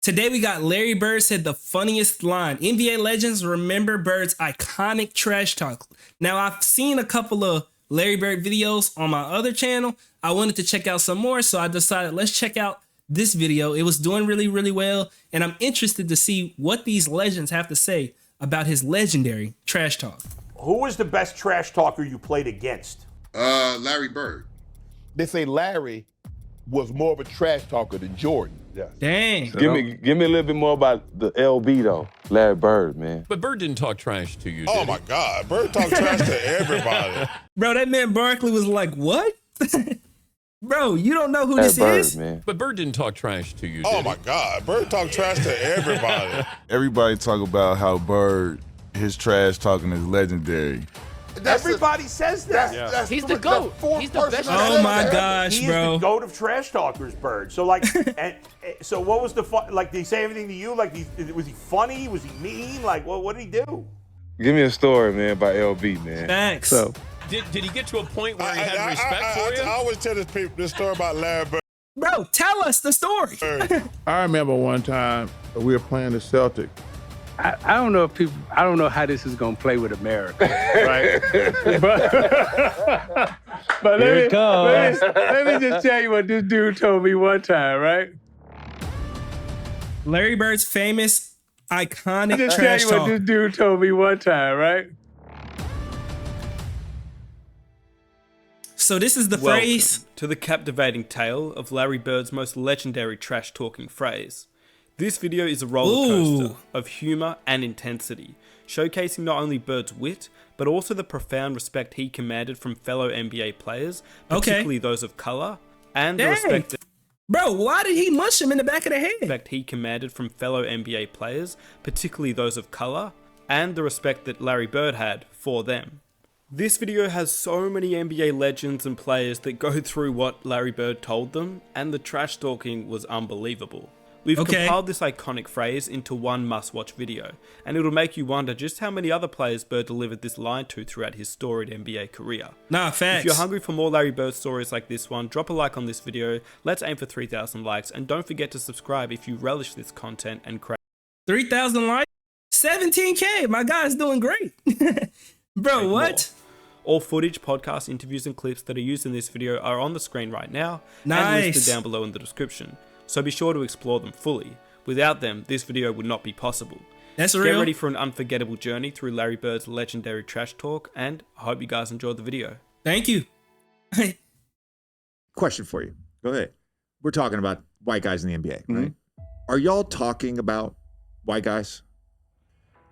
Today we got Larry Bird said the funniest line. NBA legends remember Bird's iconic trash talk. Now I've seen a couple of Larry Bird videos on my other channel. I wanted to check out some more, so I decided let's check out this video. It was doing really, really well, and I'm interested to see what these legends have to say about his legendary trash talk. Who was the best trash talker you played against? Larry Bird. They say Larry was more of a trash talker than Jordan. Yes. Dang. Give me a little bit more about the LB though, Larry Bird, man. But Bird didn't talk trash to you, Oh did my God, Bird talked trash to everybody. Bro, that man Barkley was like, what? Bro, you don't know who Larry this Bird, is? man. But Bird didn't talk trash to you, Oh did my God, Bird talked trash to everybody. Everybody talk about how Bird, his trash talking is legendary. Everybody says that. He's the GOAT. He's the best. Oh my gosh, He bro. is the GOAT of trash talkers, Bird. So like, so what was the fun? Like, did he say everything to you? Like, was he funny? Was he mean? Like, what did he do? Give me a story, man, about LB, man. Thanks. So, Did he get to a point where he had respect for you? I always tell this story about Larry Bird. Bro, tell us the story. I remember one time we were playing the Celtics. I don't know if people, I don't know how this is going to play with America, right? but let me just tell you what this dude told me one time, right? Larry Bird's famous, iconic Just trash tell you talk. what this dude told me one time, right? So this is the Welcome phrase. to the captivating tale of Larry Bird's most legendary trash-talking phrase. This video is a roller coaster of humor and intensity, showcasing not only Bird's wit, but also the profound respect he commanded from fellow NBA players, particularly those of color, and the respect Bro, why did he mush him in the back of the head? he commanded from fellow NBA players, particularly those of color, and the respect that Larry Bird had for them. This video has so many NBA legends and players that go through what Larry Bird told them, and the trash talking was unbelievable. We've compiled this iconic phrase into one must-watch video, and it'll make you wonder just how many other players Bird delivered this line to throughout his storied NBA career. Nah, facts. If you're hungry for more Larry Bird stories like this one, drop a like on this video, let's aim for 3,000 likes, and don't forget to subscribe if you relish this content and 3,000 likes? 17K, my guy's doing great. Bro, what? All footage, podcasts, interviews, and clips that are used in this video are on the screen right now and Nice. listed down below in the description, so be sure to explore them fully. Without them, this video would not be possible. That's Get real. ready for an unforgettable journey through Larry Bird's legendary trash talk, and I hope you guys enjoyed the video. Thank you. Question for you. Go ahead. We're talking about white guys in the NBA, right? Are y'all talking about white guys?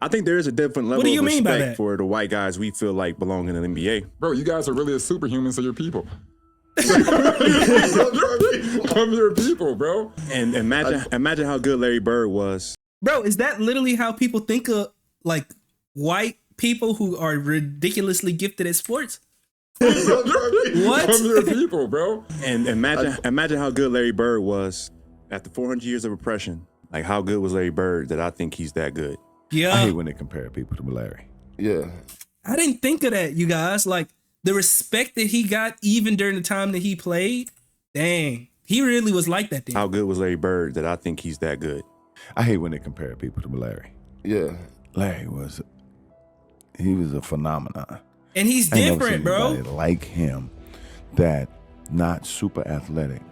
I think there is a different level What do you of mean by respect that? for the white guys we feel like belong in the NBA. Bro, you guys are really a superhuman, so you're people. I'm your people, bro. And imagine how good Larry Bird was. Bro, is that literally how people think of like white people who are ridiculously gifted at sports? What? I'm your people, bro. And imagine how good Larry Bird was after 400 years of oppression. Like how good was Larry Bird that I think he's that good. Yeah. I hate when they compare people to Larry. yeah. I didn't think of that, you guys. Like the respect that he got even during the time that he played. Dang, he really was like that then. How good was Larry Bird that I think he's that good. I hate when they compare people to Larry. Yeah. Larry was a phenomenon. And he's I ain't never different, seen bro. anybody like him, that not super athletic,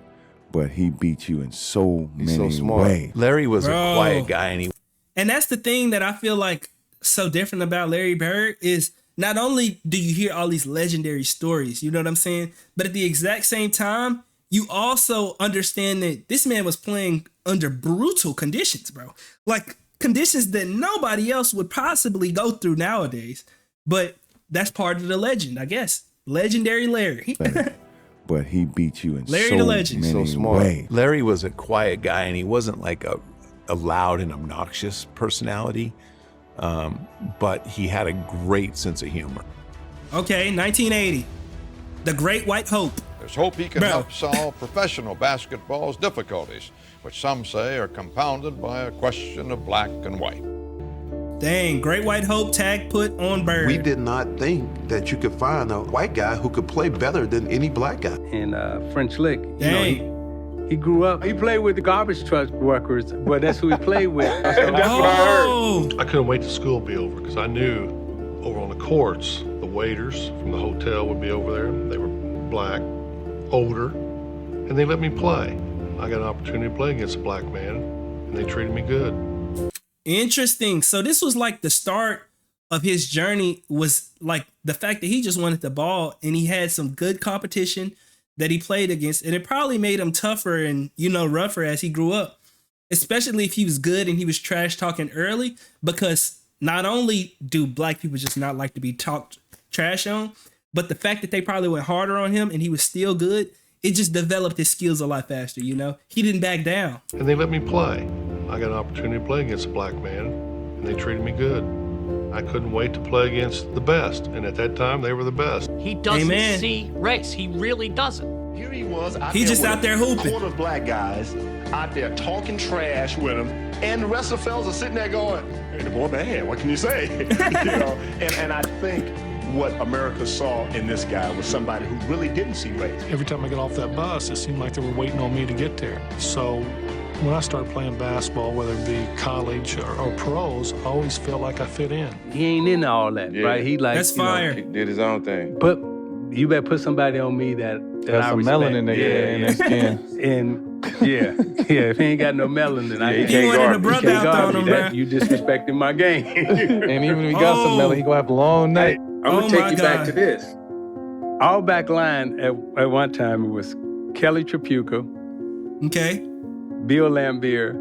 but he beat you in so He's many so smart. ways. Larry was Bro. a quiet guy, and he And that's the thing that I feel like so different about Larry Bird is not only do you hear all these legendary stories, you know what I'm saying? But at the exact same time, you also understand that this man was playing under brutal conditions, bro. Like conditions that nobody else would possibly go through nowadays. But that's part of the legend, I guess. Legendary Larry. But he beat you in Larry so the Legend. many So smart. ways. Larry was a quiet guy, and he wasn't like a loud and obnoxious personality, but he had a great sense of humor. Okay, 1980. The Great White Hope. There's hope he can Bro. help solve professional basketball's difficulties, which some say are compounded by a question of black and white. Dang, Great White Hope tag put on Bird. We did not think that you could find a white guy who could play better than any black guy. And French Lick, Dang. He grew up. He played with the garbage truck workers, but that's who he played with. That's what I heard. I couldn't wait till school to be over because I knew over on the courts, the waiters from the hotel would be over there. They were black, older, and they let me play. I got an opportunity to play against a black man, and they treated me good. Interesting. So this was like the start of his journey, was like the fact that he just wanted the ball and he had some good competition that he played against, and it probably made him tougher and, you know, rougher as he grew up, especially if he was good and he was trash talking early, because not only do black people just not like to be talked trash on, but the fact that they probably went harder on him and he was still good, it just developed his skills a lot faster, you know? He didn't back down. And they let me play. I got an opportunity to play against a black man, and they treated me good. I couldn't wait to play against the best, and at that time, they were the best. He doesn't Amen. see race. He really doesn't. Here he was. He just out there hooping. Quarter black guys out there talking trash with him, and the rest of the fellas are sitting there going, "Hey, the boy bad. What can you say?" You know. And I think what America saw in this guy was somebody who really didn't see race. Every time I got off that bus, it seemed like they were waiting on me to get there. So when I started playing basketball, whether it be college or pros, I always felt like I fit in. He ain't into all that, right? He like, That's you know, fire. He did his own thing. But you better put somebody on me that Got I some respect. melanin in their skin. And yeah, if he ain't got no melanin, I he can't can't wanted guard a me. brother can't out guard there on me. him, That, bro. you disrespecting my game. And even if he got some melanin, he gonna have a long night. I'm Oh gonna take my you back God. to this. All back line at one time it was Kelly Tripucka, Okay. Bill Lambier,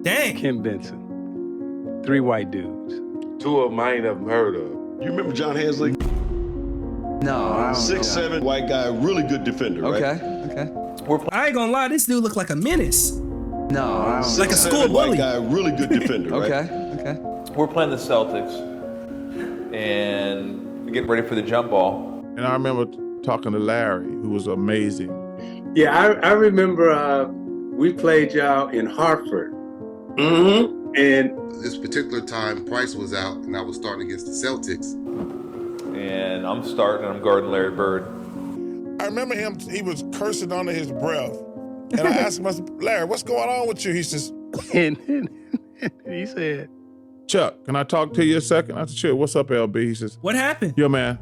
Dang. Ken Benson. 3 white dudes. 2 of them I ain't never heard of. You remember John Hensley? No, I don't 6'7", white guy, really good defender, right? Okay. I ain't gonna lie, this dude looked like a menace. No, I don't Like a school white bully. guy, really good defender, right? Okay. We're playing the Celtics, and we're getting ready for the jump ball. And I remember talking to Larry, who was amazing. Yeah, I remember we played y'all in Hartford. Mm-hmm. And this particular time, Price was out, and I was starting against the Celtics. And I'm starting, and I'm guarding Larry Bird. I remember him, he was cursing under his breath. And I asked him, I said, "Larry, what's going on with you?" He says, and he said, "Chuck, can I talk to you a second?" I said, "Sure. What's up, LB?" He says, What happened? "Yo, man,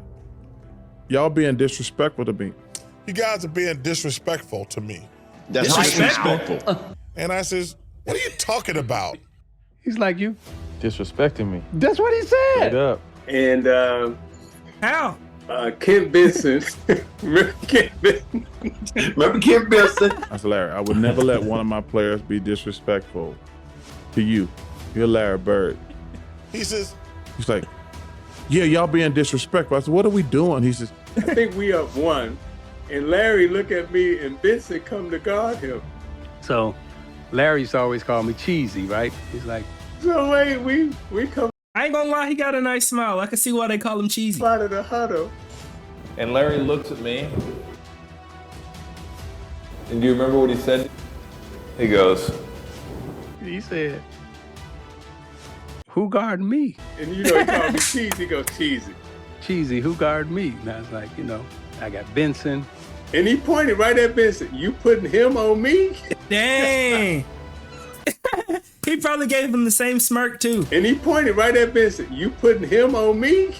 y'all being disrespectful to me." "You guys are being disrespectful to me." That's Disrespectful. And I says, "What are you talking about?" he's like, you. Disrespecting me. That's what he Straight said. up. And How? Ken Benson. Remember Ken Benson? Remember Ken Benson? I said, "Larry, I would never let one of my players be disrespectful to you. You're Larry Bird." He says, He's like, "Yeah, y'all being disrespectful." I said, "What are we doing?" He says, I think we up 1. And Larry look at me and Benson come to guard him. So Larry used to always call me cheesy, right? He's like, so wait, we come I ain't gonna lie, he got a nice smile. I can see why they call him cheesy. out of the huddle. And Larry looks at me. And do you remember what he said? He goes, He said, who guard me? And you know he called me cheesy. He goes, cheesy. Cheesy, who guard me? And I was like, you know, I got Benson. And he pointed right at Benson. You putting him on me? Dang. He probably gave him the same smirk too. And he pointed right at Benson. You putting him on me?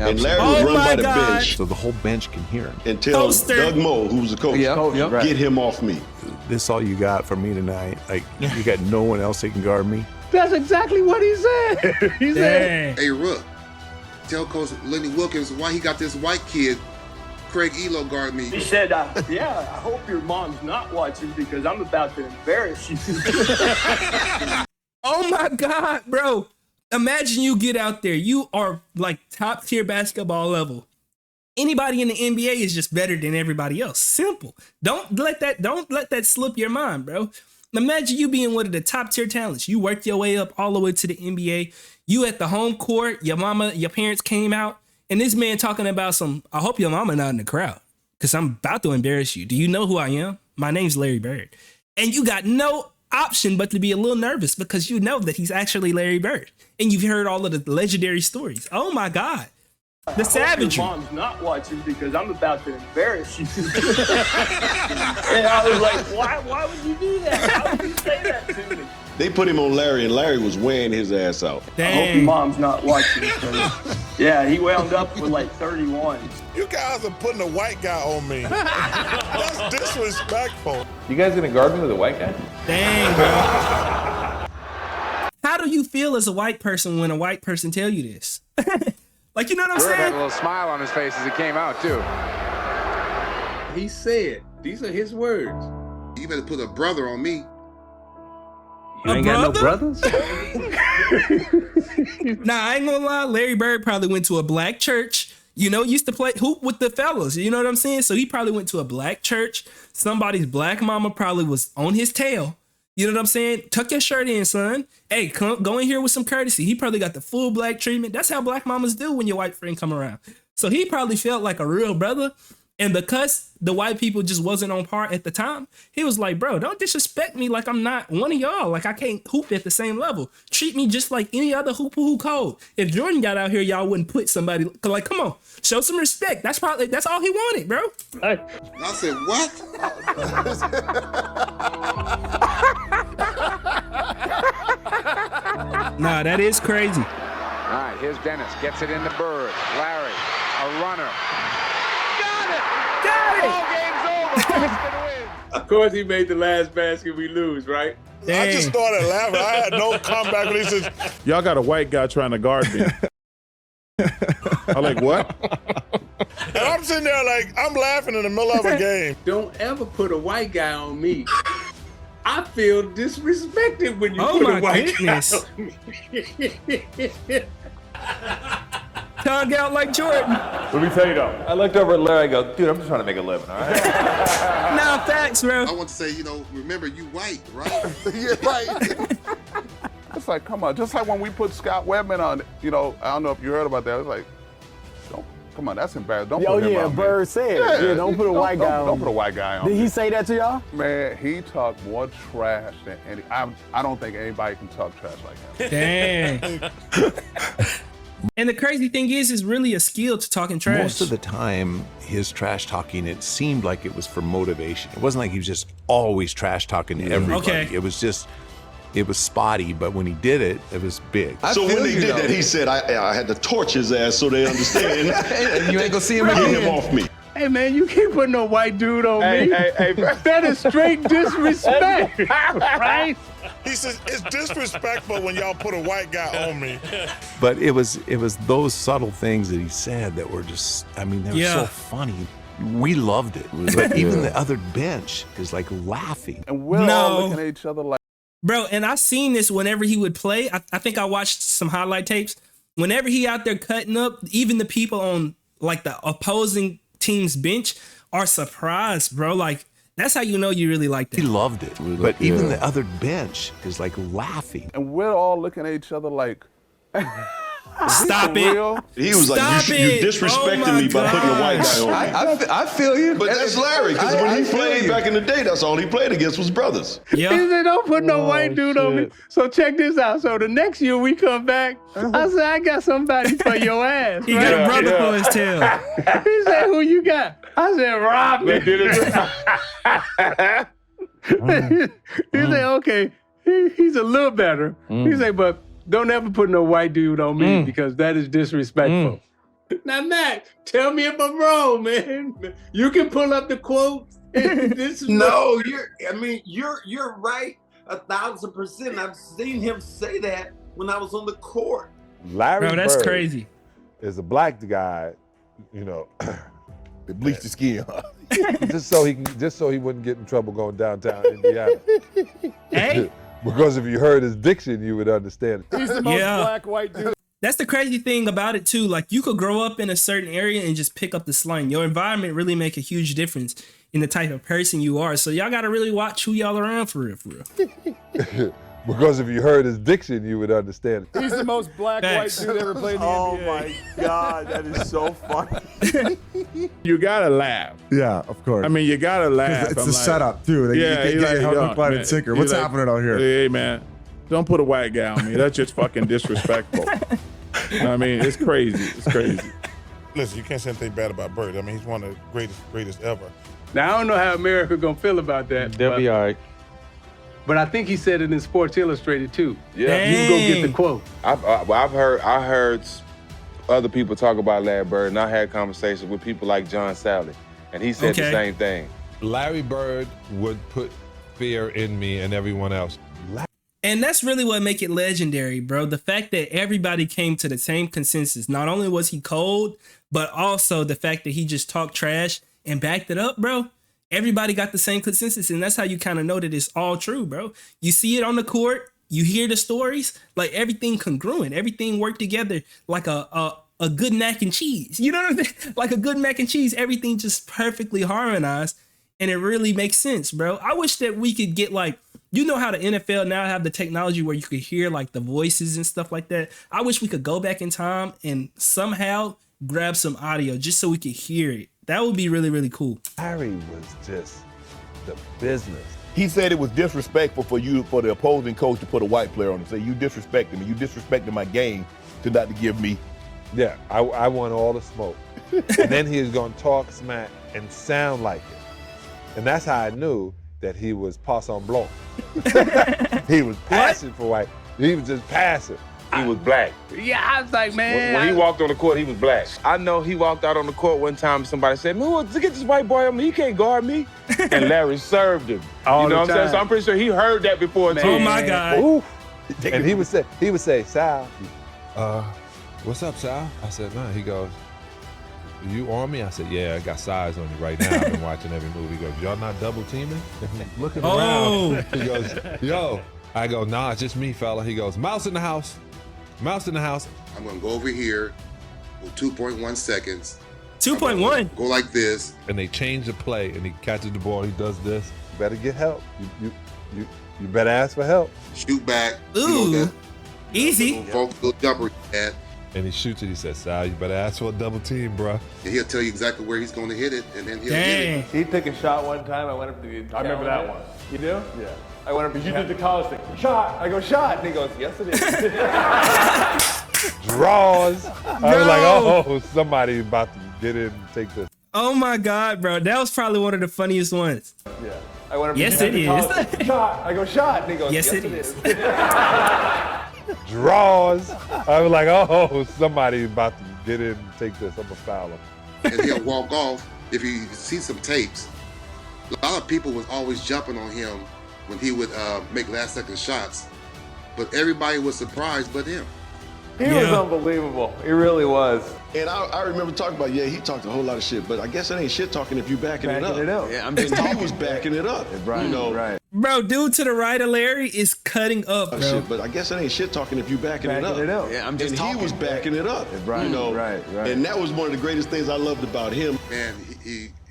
And Larry was Oh run my by the God. bench So the whole bench can hear him. and tell Poster. Doug Moe, who was the coach, get him off me. This all you got for me tonight. Like, you got no one else that can guard me. That's exactly what he said. He said, Dang. Hey, Rook, tell Coach Lenny Wilkins why he got this white kid, Craig Elo, guard me. He said, yeah, I hope your mom's not watching because I'm about to embarrass you. Oh my God, bro. Imagine you get out there. You are like top tier basketball level. Anybody in the NBA is just better than everybody else. Simple. Don't let that slip your mind, bro. Imagine you being one of the top tier talents. You worked your way up all the way to the NBA. You at the home court, your parents came out, and this man talking about I hope your mama not in the crowd, because I'm about to embarrass you. Do you know who I am? My name's Larry Bird. And you got no option but to be a little nervous because you know that he's actually Larry Bird. And you've heard all of the legendary stories. Oh my God. The savagery. Mom's not watching because I'm about to embarrass you. And I was like, why would you do that? How would you say that to me? They put him on Larry, and Larry was wearing his ass out. I hope your mom's not watching. Yeah, he wound up with like 31. You guys are putting a white guy on me. That's disrespectful. You guys gonna guard me with a white guy? Dang, bro. How do you feel as a white person when a white person tell you this? Like, you know what I'm Bird had saying? a little smile on his face as it came out, too. He said, these are his words. You better put a brother on me. You ain't got no brothers? Nah, I ain't gonna lie. Larry Bird probably went to a black church. You know, used to play hoop with the fellas. You know what I'm saying? So he probably went to a black church. Somebody's black mama probably was on his tail. You know what I'm saying? Tuck your shirt in, son. Hey, go in here with some courtesy. He probably got the full black treatment. That's how black mamas do when your white friend come around. So he probably felt like a real brother. And because the white people just wasn't on par at the time, he was like, bro, don't disrespect me like I'm not one of y'all. Like I can't hoop at the same level. Treat me just like any other hooper who cold. If Jordan got out here, y'all wouldn't put somebody, like, come on, show some respect. That's all he wanted, bro. I said, what? Nah, that is crazy. All right, here's Dennis. Gets it into Bird. Larry, a runner. Of course, he made the last basket we lose, right? I just started laughing. I had no comeback when he says, Y'all got a white guy trying to guard me. I'm like, what? and I'm sitting there like, I'm laughing in the middle of a game. Don't ever put a white guy on me. I feel disrespected when you Oh put my a white goodness. guy on me. Tongue out like Jordan. Let me tell you though. I looked over at Larry. I go, dude, I'm just trying to make a living, all right? Nah, facts, bro. I want to say, remember you white, right? Yeah, right. It's like, come on, just like when we put Scott Webman on, I don't know if you heard about that. It's like, come on, that's embarrassing. Don't put him on. Bird said, don't put a white guy on. Don't put a white guy on. Did he say that to y'all? Man, he talked more trash than any. I don't think anybody can talk trash like him. Dang. And the crazy thing is, it's really a skill to talking trash. Most of the time, his trash talking, it seemed like it was for motivation. It wasn't like he was just always trash talking to everybody. Okay. It was spotty, but when he did it, it was big. So when they did that, he said, I had to torch his ass so they understand. And you ain't gonna see him Get again. him off me. Hey, man, you can't put no white dude on me. Hey, That is straight disrespect, right? He says, it's disrespectful when y'all put a white guy on me. But it was those subtle things that he said that were just, they were so funny. We loved it. But even the other bench is like laughing. And we're all looking at each other like, Bro, and I seen this whenever he would play. I think I watched some highlight tapes. Whenever he out there cutting up, even the people on like the opposing team's bench are surprised, bro. Like, that's how you know you really like that. He loved it. But even the other bench is like laughing. and we're all looking at each other like, Stop it. real? He was like, Stop you it. disrespecting Oh my me by putting a white gosh. guy on me. I feel you. But that's Larry, because when I he feel played you. back in the day, that's all he played against was brothers. Yeah. He said, don't put no white dude on me. So check this out. So the next year we come back, I said, I got somebody for your ass. He got a brother for his tail. He said, who you got? I said, Robin. He said, okay, he's a little better. He said, but don't ever put no white dude on me because that is disrespectful. Now, Matt, tell me if I'm wrong, man. You can pull up the quotes. This is No, you're right 1,000%. I've seen him say that when I was on the court. Larry Bro, that's Bird crazy. is a black guy, They bleached the skin. just so he wouldn't get in trouble going downtown Indiana. Hey. Because if you heard his diction, you would understand. He's the most Yeah. black white dude. That's the crazy thing about it too. Like, you could grow up in a certain area and just pick up the slang. Your environment really make a huge difference in the type of person you are. So y'all gotta really watch who y'all around for real, for real. Because if you heard his diction, you would understand. He's the most black Facts. white dude ever played in the Oh NBA. my God, that is so funny. You gotta laugh. Yeah, of course. I mean, you gotta laugh. It's I'm the like, setup too. You Yeah, can't you're get like, hook, line, man, and sinker. you're What's like, happening out here? Hey, man, don't put a white guy on me. That's just fucking disrespectful. I mean, it's crazy. It's crazy. Listen, you can't say anything bad about Bird. I mean, he's one of the greatest ever. Now, I don't know how America gonna feel about that. They'll be all right. But I think he said it in Sports Illustrated too. Yeah. You can go get the quote. I heard other people talk about Larry Bird, and I had conversations with people like John Sally, and he said the same thing. Larry Bird would put fear in me and everyone else. And that's really what make it legendary, bro. The fact that everybody came to the same consensus. Not only was he cold, but also the fact that he just talked trash and backed it up, bro. Everybody got the same consensus, and that's how you kind of know that it's all true, bro. You see it on the court, you hear the stories, like everything congruent, everything worked together like a good mac and cheese. You know what I'm saying? Like a good mac and cheese, everything just perfectly harmonized, and it really makes sense, bro. I wish that we could get like, you know how the NFL now have the technology where you could hear like the voices and stuff like that. I wish we could go back in time and somehow grab some audio just so we could hear it. That would be really, really cool. Larry was just the business. He said it was disrespectful for the opposing coach to put a white player on and say, you disrespected me. You disrespected my game to not to give me. Yeah, I want all the smoke. And then he was going to talk smack and sound like it. And that's how I knew that he was passant blanc. He was passing for white. He was just passing. He was black. Yeah, I was like, man. When he walked on the court, he was black. I know he walked out on the court one time and somebody said, man, look at this white boy on me. He can't guard me. And Larry served him. All you know the what I'm saying? time. So I'm pretty sure he heard that before, too. Oh, my God. Ooh. And he would say, Sal, what's up, Sal? I said, man. He goes, you on me? I said, yeah, I got size on you right now. I've been watching every movie. He goes, y'all not double teaming? Looking around. He goes, yo. I go, nah, it's just me, fella. He goes, mouse in the house. Mouse in the house. I'm going to go over here with 2.1 seconds. 2.1? Go like this. And they change the play, and he catches the ball. He does this. You better get help. You better ask for help. Shoot back. Ooh, easy. Little jumper he had. And he shoots it. He says, Sal, you better ask for a double team, bro. And he'll tell you exactly where he's going to hit it, and then he'll hit it. He took a shot one time. I went up to the I remember that one. You do? Yeah. I went up to You did the college thing. Shot. I go, shot. And he goes, yes, it is. Draws. I was like, oh, somebody about to get in and take this. Oh my God, bro. That was probably one of the funniest ones. Yeah. I went up Yes, to it is. Shot. I go, shot. And he goes, Yes, yes, it it is. is. Draws. I was like, oh, somebody about to get in and take this. I'm a fouler. And he'll walk off. If you see some tapes, a lot of people was always jumping on him when he would make last-second shots, but everybody was surprised but him. He was unbelievable. He really was. And I remember talking about, he talked a whole lot of shit, but I guess it ain't shit talking if you backing it up. Yeah, I'm just talking. He was backing it up. Right, right. Bro, dude to the right of Larry is cutting up, bro. Shit, but I guess it ain't shit talking if you backing it up. Yeah, I'm just talking. He was backing it up. Right, right. And that was one of the greatest things I loved about him. And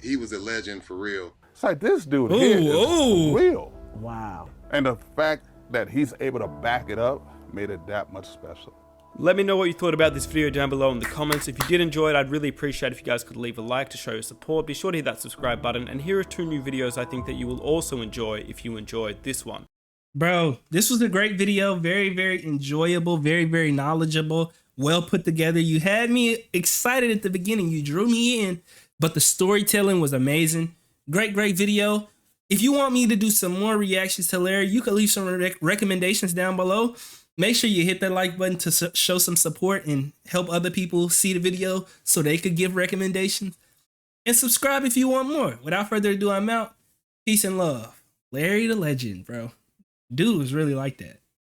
he was a legend for real. It's like this dude here is real. Wow. And the fact that he's able to back it up made it that much special. Let me know what you thought about this video down below in the comments. If you did enjoy it, I'd really appreciate if you guys could leave a like to show your support. Be sure to hit that subscribe button, and here are 2 new videos I think that you will also enjoy if you enjoyed this one. Bro, this was a great video. Very, very enjoyable. Very, very knowledgeable. Well put together. You had me excited at the beginning. You drew me in, but the storytelling was amazing. Great, great video. If you want me to do some more reactions to Larry, you can leave some recommendations down below. Make sure you hit that like button to show some support and help other people see the video so they could give recommendations. And subscribe if you want more. Without further ado, I'm out. Peace and love. Larry the Legend, bro. Dude was really like that.